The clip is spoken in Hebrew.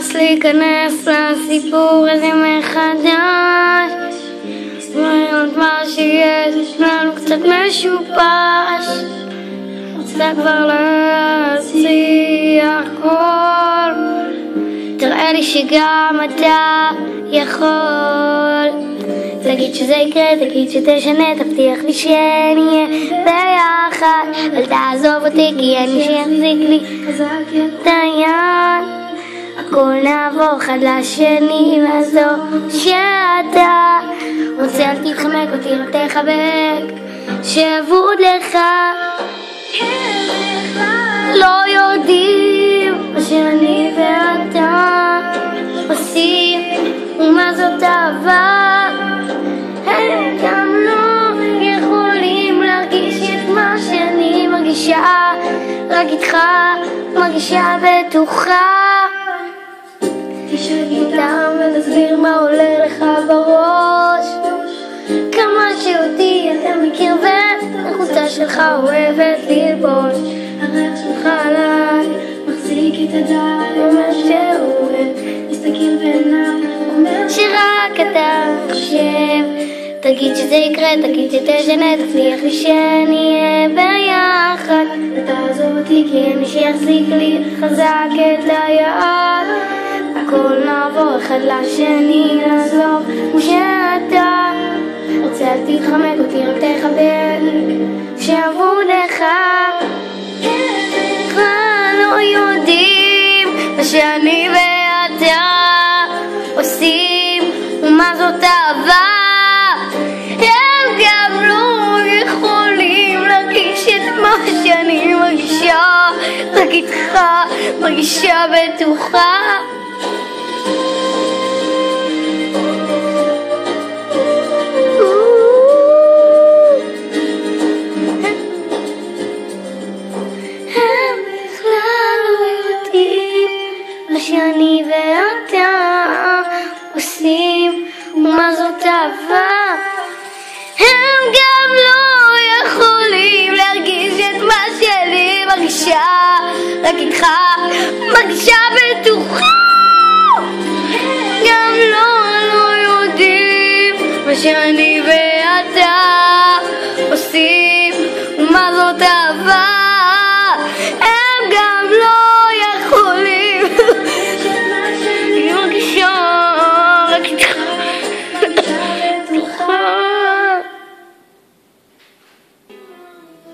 נמאס להיכנס לסיפור הזה מחדש. זאת מה שיש לנו קצת משופש. רוצה כבר להציע הכל, תראה לי שגם אתה יכול. תגיד שזה יקרה, תגיד שתשנה, תבטיח לי שנהיה ביחד. אל תעזוב אותי כי אין מי שיחזיק לי חזק את היד. הכל נעבור אחד לשני ועזור שאתה רוצה. אל תתחמק אותי, רק תחבק שאבוד לך. לא יודעים מה שאני ואתה עושים ומה זאת אהבה. הם גם לא יכולים להרגיש את מה שאני מרגישה, רק איתך מרגישה בטוחה. תשב איתם ונסביר מה עולה לך בראש, כמה שאותי אתה מכיר והחולצה שלך אוהבת ללבוש. הריח שלך עליי מחזיק את הדי, אומר שאוהב, מסתכל בעיניי, אומר שרק אתה חושב. תגיד שזה יקרה, תגיד שתשנה, תבטיח לי שנהיה ביחד. ותעזוב אותי כי אין מי שיחזיק לי חזק את היד. הכל נעבור אחד לשני, לעזוב ושאתה רוצה. אל תתחמק אותי, רק תחבק שאבוד לך. בכלל לא יודעים מה שאני ואתה עושים ומה זאת אהבה. הם גם לא יכולים להרגיש את מה שאני מרגישה, רק איתך מרגישה בטוחה. שאני ואתה עושים ומה זאת אהבה. הם גם לא יכולים להרגיש את מה שאני מרגישה, רק איתך מרגישה בטוחה. גם לא יודעים מה שאני ואתה